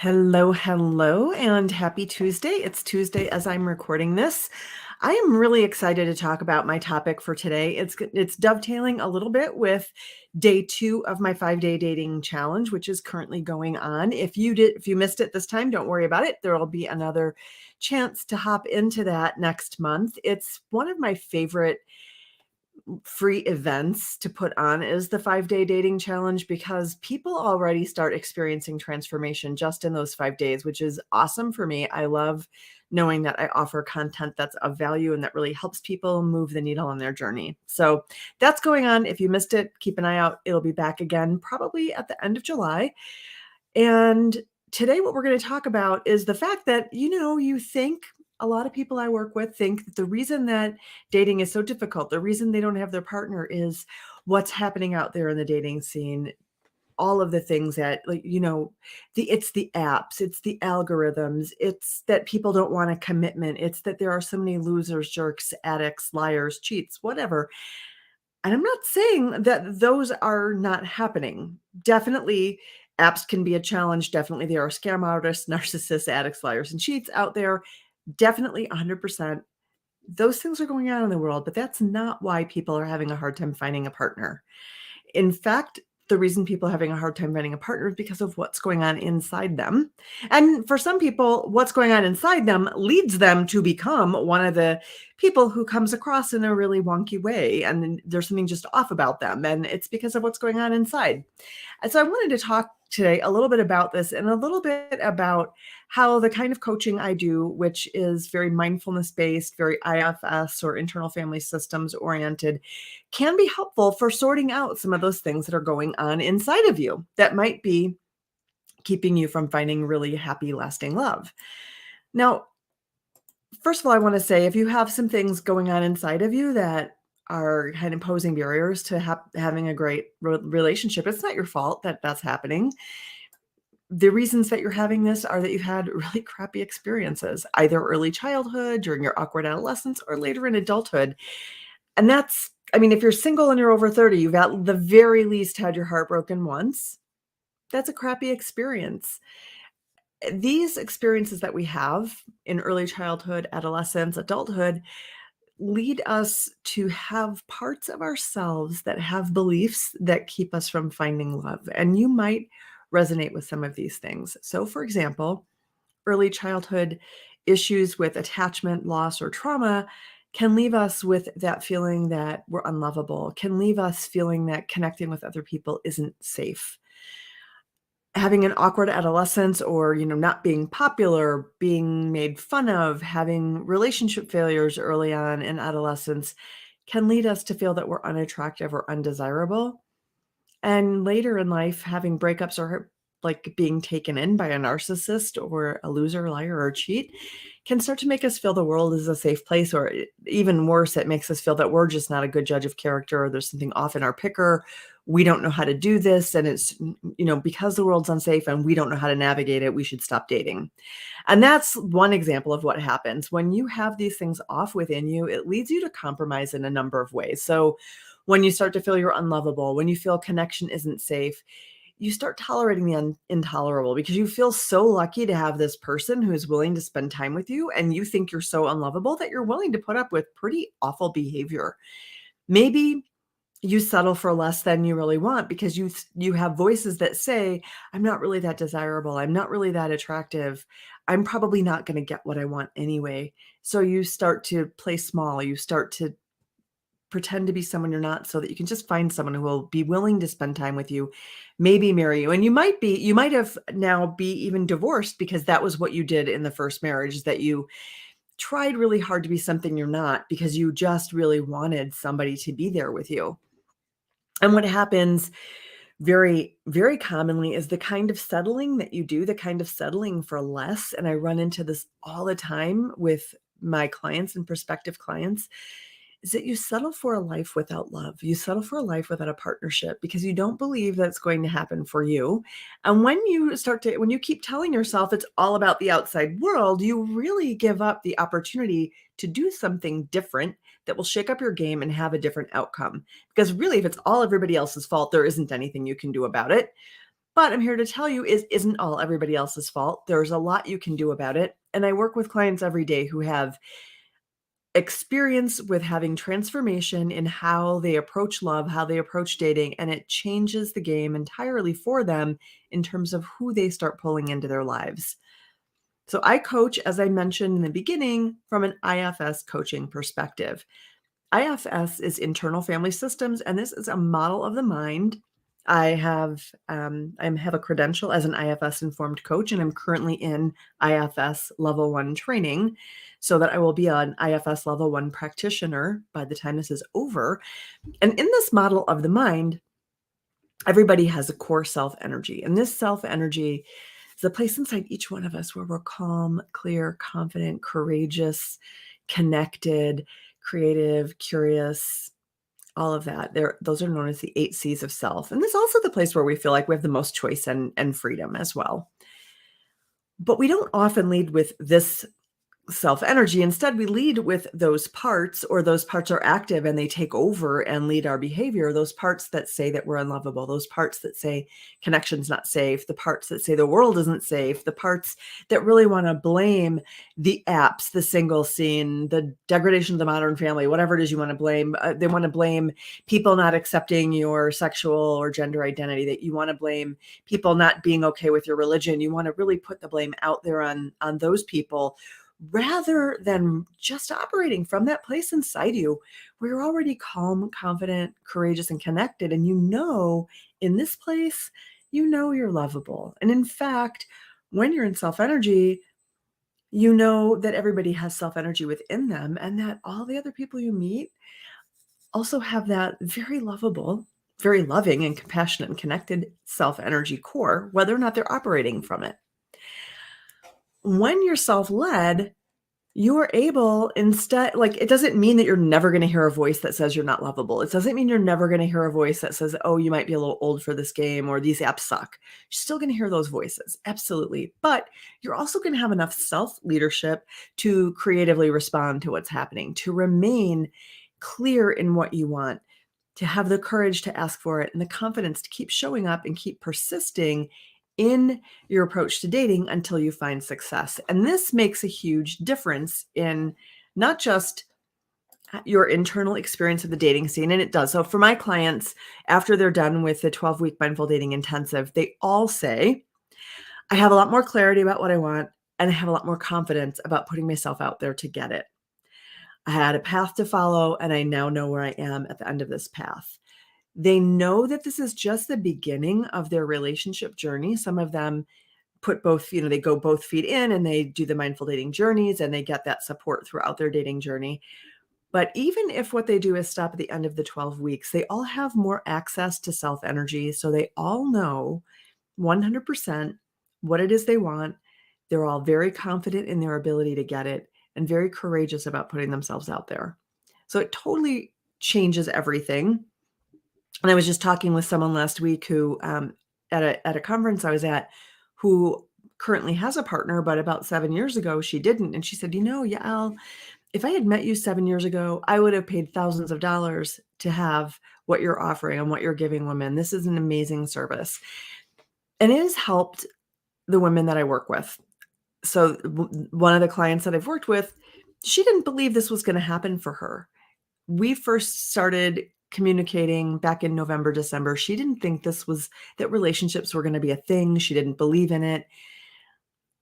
Hello, hello, and happy Tuesday. It's Tuesday as I'm recording this. I am really excited to talk about my topic for today. It's dovetailing a little bit with day 2 of my 5-day dating challenge, which is currently going on. If you missed it this time, don't worry about it. There will be another chance to hop into that next month. It's one of my favorite free events to put on is the 5-day dating challenge because people already start experiencing transformation just in those 5 days, which is awesome for me. I love knowing that I offer content that's of value and that really helps people move the needle on their journey. So that's going on. If you missed it, keep an eye out. It'll be back again probably at the end of July. And today, what we're going to talk about is the fact that, you think a lot of people I work with think that the reason that dating is so difficult, the reason they don't have their partner is what's happening out there in the dating scene. All of the things that, like, it's the apps, it's the algorithms, it's that people don't want a commitment, it's that there are so many losers, jerks, addicts, liars, cheats, whatever. And I'm not saying that those are not happening. Definitely, apps can be a challenge. Definitely, there are scam artists, narcissists, addicts, liars, and cheats out there. Definitely 100%. Those things are going on in the world, but that's not why people are having a hard time finding a partner. In fact, the reason people are having a hard time finding a partner is because of what's going on inside them. And for some people, what's going on inside them leads them to become one of the people who comes across in a really wonky way. And then there's something just off about them. And it's because of what's going on inside. And so I wanted to talk today a little bit about this and a little bit about how the kind of coaching I do, which is very mindfulness based, very IFS or internal family systems oriented, can be helpful for sorting out some of those things that are going on inside of you that might be keeping you from finding really happy, lasting love. Now, first of all, I want to say if you have some things going on inside of you that are kind of posing barriers to having a great relationship, it's not your fault that that's happening. The reasons that you're having this are that you've had really crappy experiences, either early childhood, during your awkward adolescence, or later in adulthood. And that's, I mean, if you're single and you're over 30, you've at the very least had your heart broken once. That's a crappy experience. These experiences that we have in early childhood, adolescence, adulthood lead us to have parts of ourselves that have beliefs that keep us from finding love. And you might resonate with some of these things. So, for example, early childhood issues with attachment, loss, or trauma can leave us with that feeling that we're unlovable, can leave us feeling that connecting with other people isn't safe. Having an awkward adolescence or, not being popular, being made fun of, having relationship failures early on in adolescence can lead us to feel that we're unattractive or undesirable. And later in life, having breakups or like being taken in by a narcissist or a loser, liar, or cheat can start to make us feel the world is a safe place, or even worse, it makes us feel that we're just not a good judge of character, or there's something off in our picker. We don't know how to do this. And it's, because the world's unsafe and we don't know how to navigate it, we should stop dating. And that's one example of what happens when you have these things off within you. It leads you to compromise in a number of ways. So when you start to feel you're unlovable, when you feel connection isn't safe, you start tolerating the intolerable because you feel so lucky to have this person who is willing to spend time with you, and you think you're so unlovable that you're willing to put up with pretty awful behavior. Maybe you settle for less than you really want because you have voices that say, I'm not really that desirable, I'm not really that attractive, I'm probably not going to get what I want anyway. So you start to play small, you start to pretend to be someone you're not so that you can just find someone who will be willing to spend time with you, maybe marry you. And you might have now be even divorced because that was what you did in the first marriage, that you tried really hard to be something you're not because you just really wanted somebody to be there with you. And what happens very, very commonly is the kind of settling that you do, the kind of settling for less. And I run into this all the time with my clients and prospective clients, is that you settle for a life without love. You settle for a life without a partnership because you don't believe that it's going to happen for you. And when you keep telling yourself it's all about the outside world, you really give up the opportunity to do something different that will shake up your game and have a different outcome. Because really, if it's all everybody else's fault, there isn't anything you can do about it. But I'm here to tell you isn't all everybody else's fault. There's a lot you can do about it. And I work with clients every day who have experience with having transformation in how they approach love, how they approach dating, and it changes the game entirely for them in terms of who they start pulling into their lives. So I coach, as I mentioned in the beginning, from an IFS coaching perspective. IFS is internal family systems, and this is a model of the mind. I have a credential as an IFS informed coach, and I'm currently in IFS level 1 training so that I will be an IFS level 1 practitioner by the time this is over. And in this model of the mind, everybody has a core self energy, and this self energy is the place inside each one of us where we're calm, clear, confident, courageous, connected, creative, curious, all of that. Those are known as the 8 C's of self. And this is also the place where we feel like we have the most choice and freedom as well. But we don't often lead with this self energy. Instead, we lead with those parts, or those parts are active and they take over and lead our behavior. Those parts that say that we're unlovable, those parts that say connection's not safe, the parts that say the world isn't safe, the parts that really want to blame the apps, the single scene, the degradation of the modern family, whatever it is you want to blame. They want to blame people not accepting your sexual or gender identity, that you want to blame people not being okay with your religion. You want to really put the blame out there on those people, rather than just operating from that place inside you where you're already calm, confident, courageous, and connected. And in this place, you're lovable. And in fact, when you're in self energy, you know that everybody has self energy within them, and that all the other people you meet also have that very lovable, very loving, and compassionate and connected self energy core, whether or not they're operating from it. When you're self led, you're able, instead, like, it doesn't mean that you're never going to hear a voice that says you're not lovable. It doesn't mean you're never going to hear a voice that says, oh, you might be a little old for this game, or these apps suck. You're still going to hear those voices. Absolutely. But you're also going to have enough self-leadership to creatively respond to what's happening, to remain clear in what you want, to have the courage to ask for it, and the confidence to keep showing up and keep persisting in your approach to dating until you find success. And this makes a huge difference in not just your internal experience of the dating scene, and it does. So for my clients, after they're done with the 12-week mindful dating intensive, they all say, I have a lot more clarity about what I want, and I have a lot more confidence about putting myself out there to get it. I had a path to follow, and I now know where I am at the end of this path. They know that this is just the beginning of their relationship journey. Some of them put both, they go both feet in and they do the mindful dating journeys, and they get that support throughout their dating journey. But even if what they do is stop at the end of the 12 weeks, they all have more access to self energy. So they all know 100% what it is they want. They're all very confident in their ability to get it and very courageous about putting themselves out there. So it totally changes everything. And I was just talking with someone last week who, at a conference I was at, who currently has a partner, but about 7 years ago, she didn't. And she said, Yael, if I had met you 7 years ago, I would have paid thousands of dollars to have what you're offering and what you're giving women. This is an amazing service. And it has helped the women that I work with. So one of the clients that I've worked with, she didn't believe this was going to happen for her. We first started communicating back in November, December. She didn't think that relationships were going to be a thing. She didn't believe in it.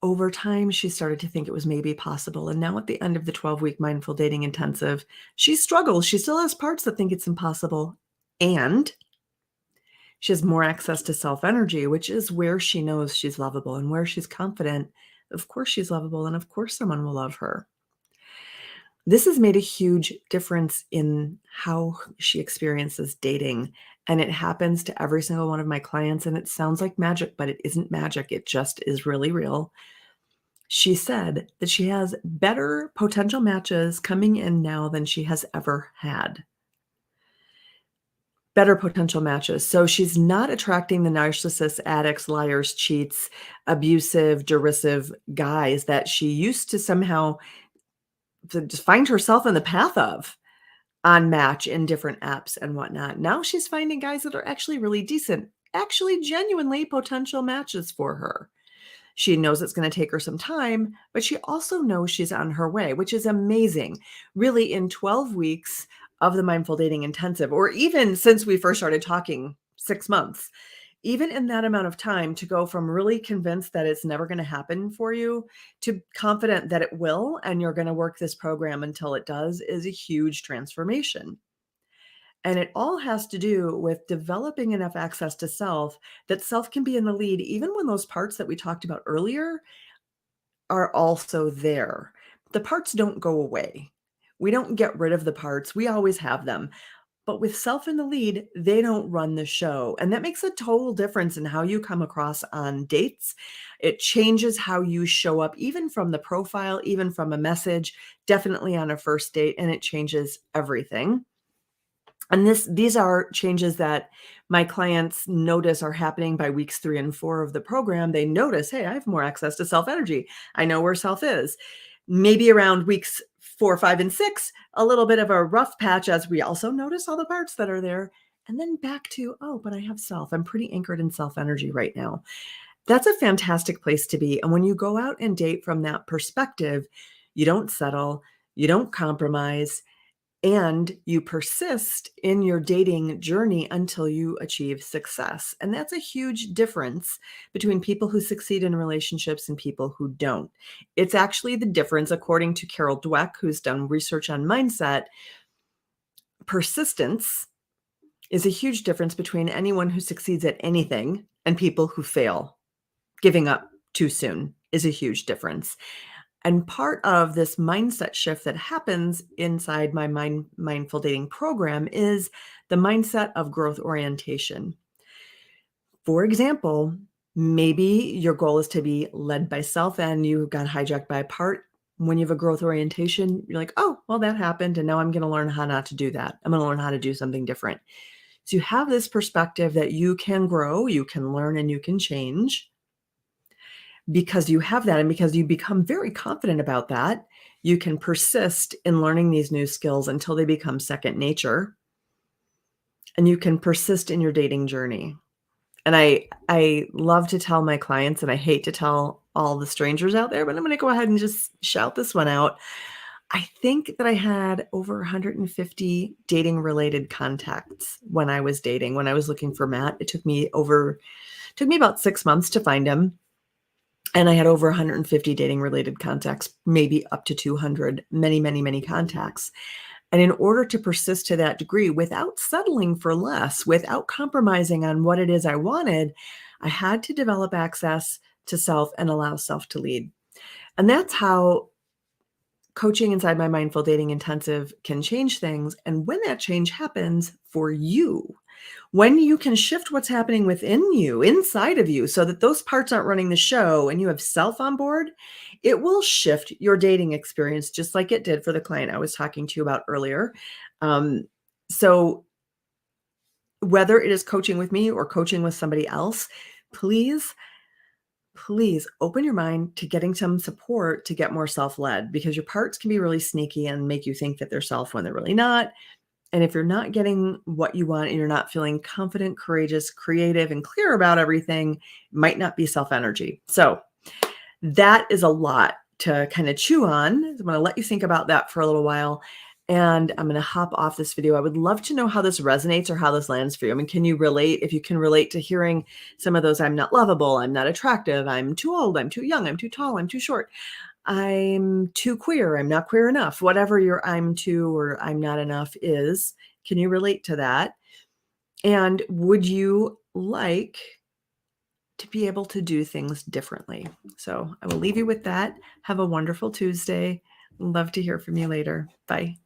Over time, she started to think it was maybe possible. And now at the end of the 12-week mindful dating intensive, she struggles. She still has parts that think it's impossible. And she has more access to self-energy, which is where she knows she's lovable and where she's confident. Of course she's lovable, and of course someone will love her. This has made a huge difference in how she experiences dating, and it happens to every single one of my clients, and it sounds like magic, but it isn't magic. It just is really real. She said that she has better potential matches coming in now than she has ever had. Better potential matches. So she's not attracting the narcissists, addicts, liars, cheats, abusive, derisive guys that she used to somehow to just find herself in the path of on Match in different apps and whatnot. Now she's finding guys that are actually really decent actually genuinely potential matches for her. She knows it's going to take her some time, but she also knows she's on her way, which is amazing. Really, in 12 weeks of the Mindful Dating Intensive, or even since we first started talking 6 months, even in that amount of time to go from really convinced that it's never going to happen for you to confident that it will and you're going to work this program until it does is a huge transformation. And it all has to do with developing enough access to self that self can be in the lead, even when those parts that we talked about earlier are also there. The parts don't go away. We don't get rid of the parts. We always have them. But with self in the lead, they don't run the show. And that makes a total difference in how you come across on dates. It changes how you show up, even from the profile, even from a message, definitely on a first date, and it changes everything. And these are changes that my clients notice are happening by weeks 3 and 4 of the program. They notice, hey, I have more access to self energy. I know where self is. Maybe around weeks 4, 5, and 6, a little bit of a rough patch as we also notice all the parts that are there. And then back to, oh, but I have self. I'm pretty anchored in self energy right now. That's a fantastic place to be. And when you go out and date from that perspective, you don't settle, you don't compromise, and you persist in your dating journey until you achieve success. And that's a huge difference between people who succeed in relationships and people who don't. It's actually the difference, according to Carol Dweck, who's done research on mindset. Persistence is a huge difference between anyone who succeeds at anything and people who fail. Giving up too soon is a huge difference. And part of this mindset shift that happens inside my mindful dating program is the mindset of growth orientation. For example, maybe your goal is to be led by self and you got hijacked by a part. When you have a growth orientation, you're like, oh, well, that happened. And now I'm going to learn how not to do that. I'm going to learn how to do something different. So you have this perspective that you can grow, you can learn, and you can change. Because you have that and because you become very confident about that, you can persist in learning these new skills until they become second nature. And you can persist in your dating journey. And I love to tell my clients, and I hate to tell all the strangers out there, but I'm going to go ahead and just shout this one out. I think that I had over 150 dating related contacts when I was dating, when I was looking for Matt. It took me about 6 months to find him. And I had over 150 dating related contacts, maybe up to 200, many, many, many contacts. And in order to persist to that degree without settling for less, without compromising on what it is I wanted, I had to develop access to self and allow self to lead. And that's how coaching inside my Mindful Dating Intensive can change things. And when that change happens for you, when you can shift what's happening within you, inside of you, so that those parts aren't running the show and you have self on board, it will shift your dating experience just like it did for the client I was talking to you about earlier. So whether it is coaching with me or coaching with somebody else, please open your mind to getting some support to get more self-led, because your parts can be really sneaky and make you think that they're self when they're really not. And if you're not getting what you want and you're not feeling confident, courageous, creative, and clear about everything, it might not be self energy. So that is a lot to kind of chew on. I'm going to let you think about that for a little while. And I'm going to hop off this video. I would love to know how this resonates or how this lands for you. I mean, can you relate? If you can relate to hearing some of those, I'm not lovable, I'm not attractive, I'm too old, I'm too young, I'm too tall, I'm too short, I'm too queer, I'm not queer enough, whatever your I'm too or I'm not enough is, can you relate to that? And would you like to be able to do things differently? So I will leave you with that. Have a wonderful Tuesday. Love to hear from you later. Bye.